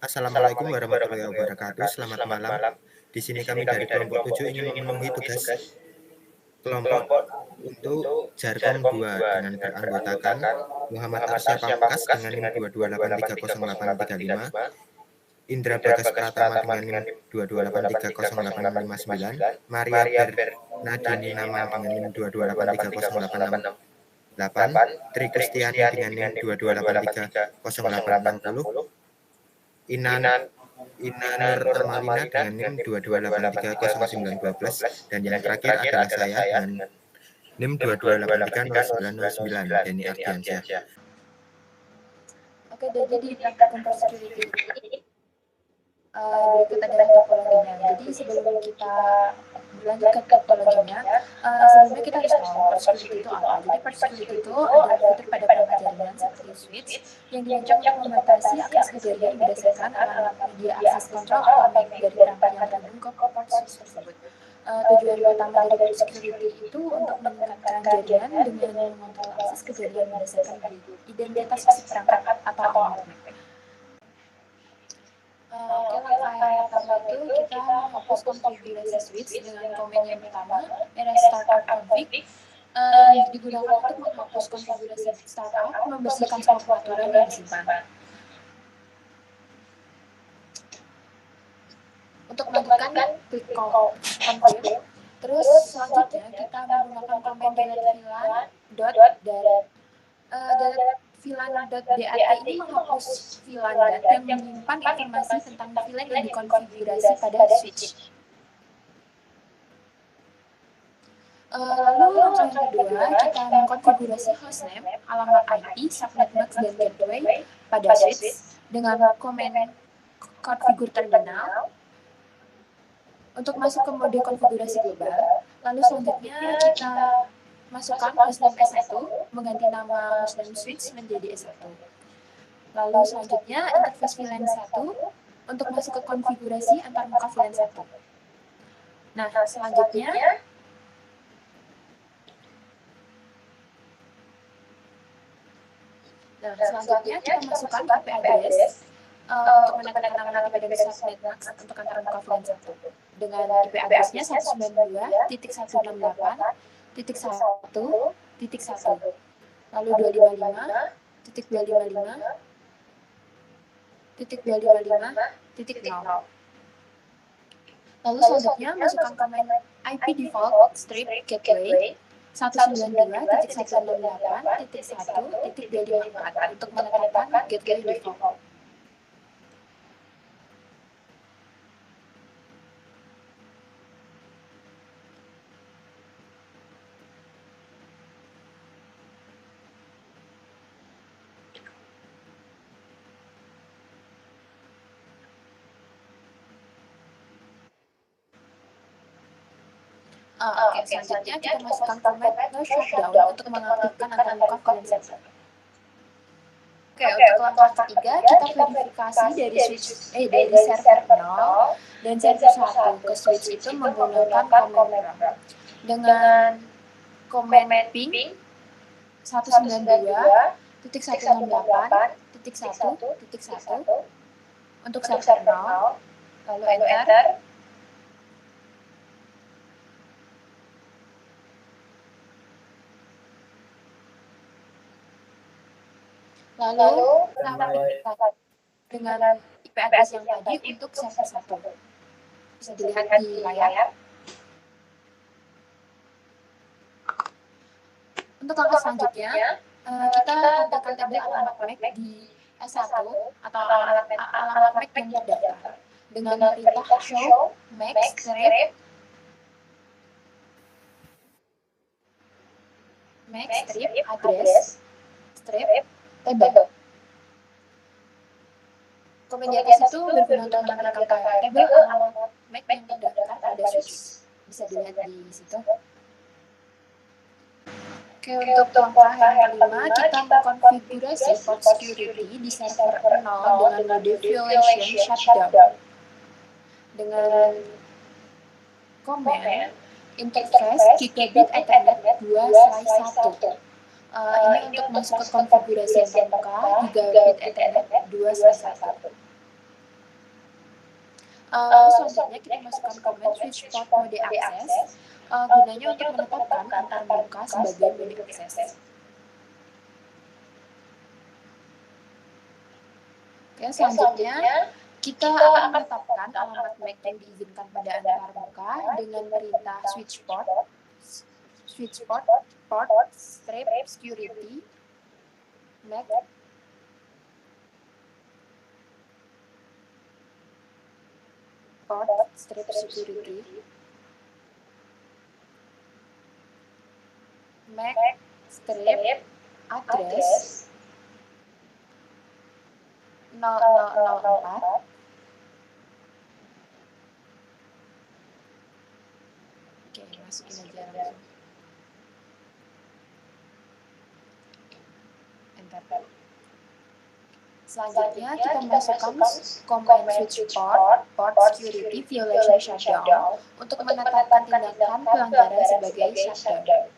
Assalamualaikum warahmatullahi wabarakatuh. Selamat malam. Di sini kami dari kelompok 7 ingin memenuhi tugas kelompok untuk Jarkom 2 dengan beranggotakan Muhammad Arsya Pamungkas dengan NIM 228308835, Indra Bagas Pratama dengan NIM 228308559, Maria Bernadini Nama dengan NIM 228308668, Tri Kristiani dengan NIM 228308060, Ina Nur Amalina dengan NIM 228300912, dan yang terakhir adalah saya dengan NIM 228300909, Denny Ardiansyah. Oke, jadi di praktikum security ini berikut adalah topologinya. Jadi sebelum kita berlanjut ke topologinya, sebelumnya kita harus tahu port security itu apa. Jadi port security itu adalah fitur pada perangkat jaringan seperti switch yang dirancang untuk membatasi akses ke jaringan berdasarkan alamat media akses kontrol atau MAC dari perangkat yang terhubung ke port switch tersebut. Tujuan utama dari port security itu untuk meningkatkan jaringan dengan mengontrol akses ke jaringan berdasarkan identitas fisik perangkat atau alamat MAC. Oke, langkah yang pertama itu kita menghapus konfigurasi switch dengan komen yang pertama, restart config, digunakan untuk menghapus konfigurasi startup, membersihkan semua pengaturan yang disimpan. Untuk melanjutkan, klik confirm. Terus selanjutnya kita menggunakan komen VLAN.dat ini menghapus VLAN dat yang menyimpan informasi tentang VLAN yang dikonfigurasi pada switch. Lalu langkah yang kedua, kita mengkonfigurasi hostname, alamat IP, subnet max, dan gateway pada switch dengan komen configure terminal untuk masuk ke mode konfigurasi global. Lalu selanjutnya kita masukkan hostname S1, mengganti nama hostname switch menjadi S1. Lalu selanjutnya interface VLAN 1 untuk masuk ke konfigurasi antar muka VLAN 1. Nah, selanjutnya kita masukkan IP address untuk menekan alamat IP dari subnet max untuk antar muka VLAN 1 dengan IP addressnya 192.168.1.1, lalu 255.255.255.0. Lalu selanjutnya masukkan komen IP default strip gateway 192.168.1.254 untuk menetapkan gateway default. Oke, selanjutnya kita masukkan komen no shutdown untuk mengaktifkan antar muka VLAN 1. Oke, untuk langkah ketiga kita verifikasi dari server 0 dan server 1 ke switch itu menggunakan komen prompt dengan komen ping 192.168.1.1 untuk server 0, lalu enter. Lalu dengan IP address yang tadi untuk server 1. Bisa dilihat di layar. Untuk langkah selanjutnya, kita tampilkan tabel alamat MAC di S1 atau alamat MAC yang terdaftar dengan perintah show MAC strip address strip table. Komen di atas itu berguna untuk menampilkan tabel alamat MAC yang terdaftar pada switch. Bisa dilihat di situ. Oke, untuk langkah yang kelima, kita mengkonfigurasi port security di server 0 dengan mode violation shutdown dengan komen interface gigabit ethernet 2/1. Ini untuk masuk ke konfigurasi antar muka gigabit ethernet 2/1. Lalu selanjutnya kita masukkan komen switch port mode akses, gunanya untuk menetapkan antar muka sebagai mode akses. Oke, selanjutnya kita akan menetapkan alamat MAC yang diizinkan pada antar muka dengan perintah switch port strip security MAC port strip security MAC strip address 0004. Oke, masukin aja langsung. Enter. Selanjutnya kita masukkan command switch port security violation shutdown untuk menetapkan tindakan pelanggaran sebagai shutdown.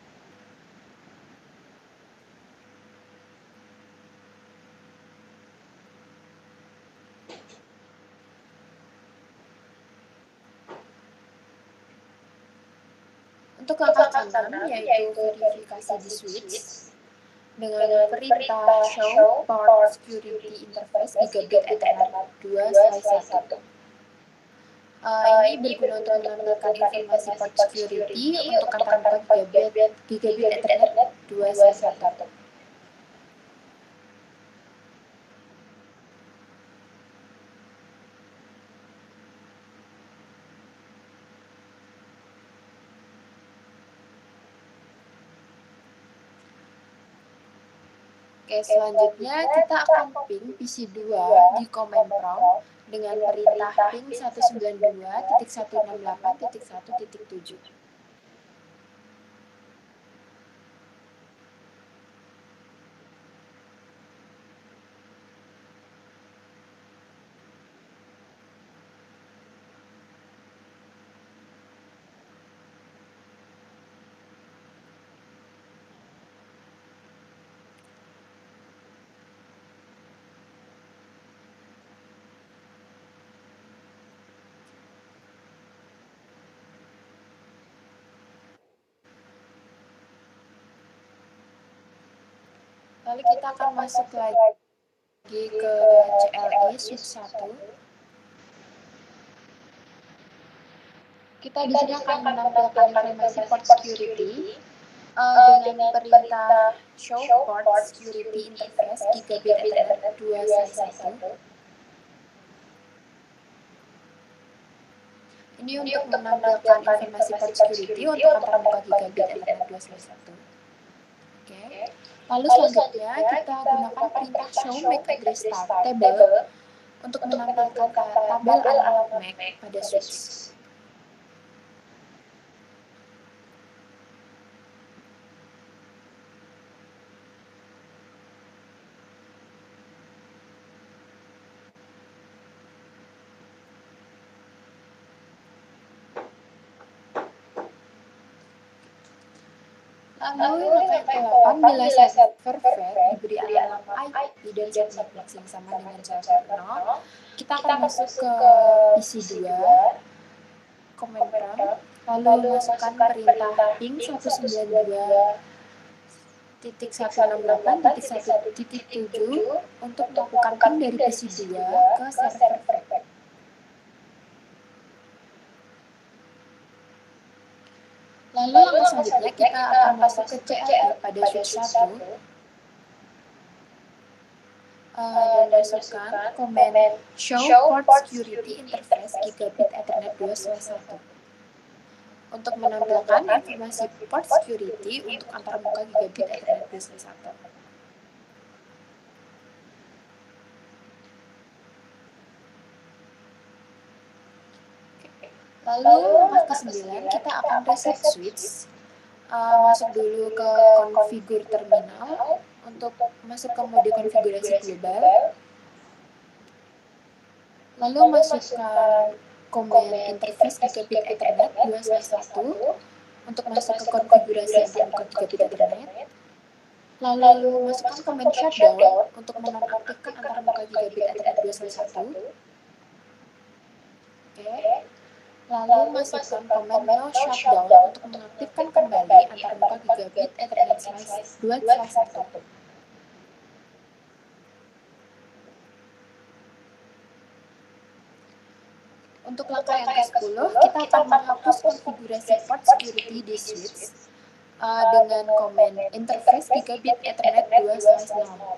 Untuk langkah kanan yaitu verifikasi di switch dengan perintah show port security interface gigabit Ethernet 2/1. Ini berguna untuk menampilkan informasi port security untuk antar gigabit Ethernet 2/1. Oke, selanjutnya kita akan ping PC2 di command prompt dengan perintah ping 192.168.1.7. Lalu kita akan masuk lagi ke CLI switch 1. Kita di sini akan menampilkan informasi port security dengan perintah show port security interface gigabit Ethernet 2/1. Ini untuk menampilkan informasi port security untuk antar muka gigabit Ethernet 2/1. Oke. Lalu selanjutnya kita gunakan perintah show MAC address table untuk menampilkan tabel alamat MAC pada switch. Lalu langkah ke-8 bila server var diberi alamat IP dan set max yang sama dengan server 0, kita akan masuk ke PC2, command prompt, lalu masukkan perintah ping 192.168.1.7 untuk melakukan ping dari PC2 ke server var. Lalu langkah selanjutnya kita akan masuk ke CLI pada switch 1 dan masukkan command show port security interface gigabit Ethernet 2/1 untuk menampilkan informasi port security untuk antar muka gigabit Ethernet 2/1. Lalu langkah ke-9 kita akan reset switch. Masuk dulu ke configure terminal untuk masuk ke mode konfigurasi global. Lalu masukkan command interface gigabit Ethernet 2/1 untuk masuk ke konfigurasi antar muka gigabit Ethernet. Lalu masukkan command shutdown untuk menonaktifkan antar muka gigabit Ethernet 2/1. Oke. Lalu masukkan komen no shutdown untuk mengaktifkan kembali antarmuka gigabit Ethernet slice 2/1. Untuk langkah yang ke-10, kita akan menghapus konfigurasi port security di switch dengan komen interface gigabit Ethernet 2/0.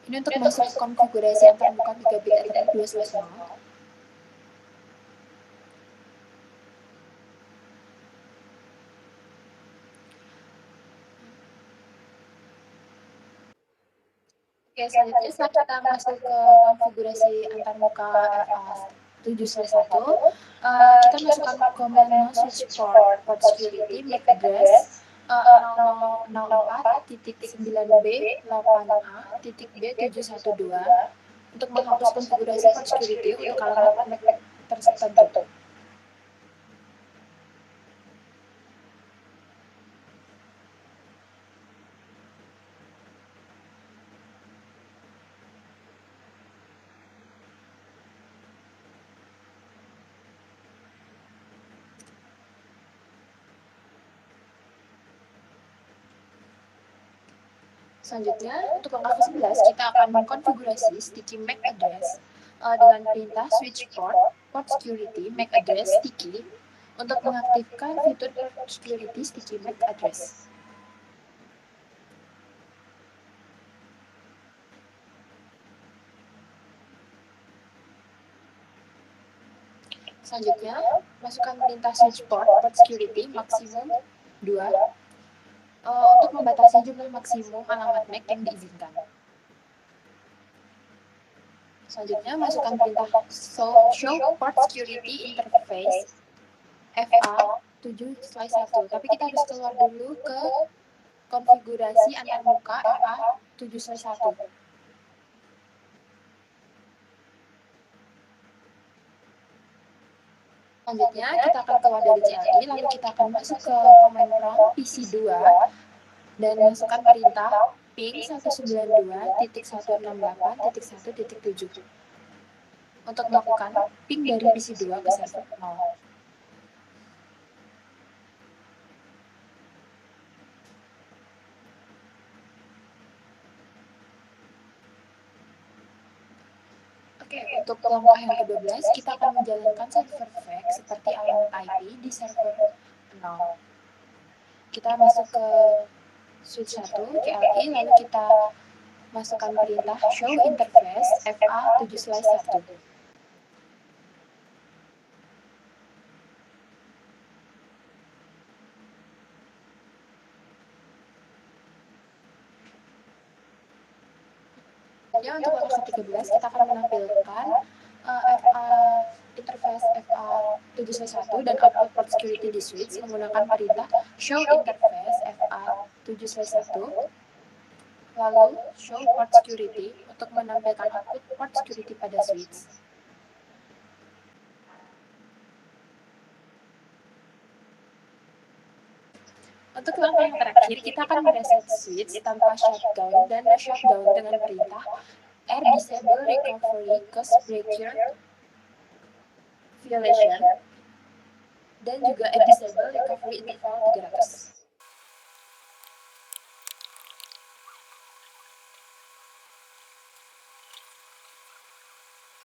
Ini untuk masuk ke konfigurasi antarmuka gigabit Ethernet 2/0. Oke, selanjutnya setelah kita masuk ke konfigurasi antarmuka FA7/1, kita masukkan komen no switch port security MAC address 0004.9b8a.b712 untuk menghapus konfigurasi port security untuk alamat MAC tertentu. Selanjutnya, untuk langkah ke-11, kita akan mengkonfigurasi sticky MAC address dengan perintah switch port security MAC address sticky untuk mengaktifkan fitur port security sticky MAC address. Selanjutnya, masukkan perintah switch port security maksimum 2 untuk membatasi jumlah maksimum alamat MAC yang diizinkan. Selanjutnya, masukkan perintah show port security interface FA7/1. Tapi kita harus keluar dulu ke konfigurasi antarmuka FA7/1. Selanjutnya, kita akan keluar dari CLI, lalu kita akan masuk ke command prompt PC2 dan masukkan perintah ping 192.168.1.7 untuk melakukan ping dari PC2 ke server 0. Oke, untuk langkah yang ke-12, kita akan menjalankan server fetch seperti alamat IP di server 0. Kita masuk ke switch 1, CLI, lalu kita masukkan perintah show interface FA7/1. Ya, untuk langkah ke-13, kita akan menampilkan interface FA7/1 dan output port security di switch menggunakan perintah show interface FA7/1 lalu show port security untuk menampilkan output port security pada switch. Untuk langkah yang terakhir, kita akan mereset switch tanpa shutdown dan shutdown dengan perintah disable recovery cost breaker violation dan juga disable recovery interval 300.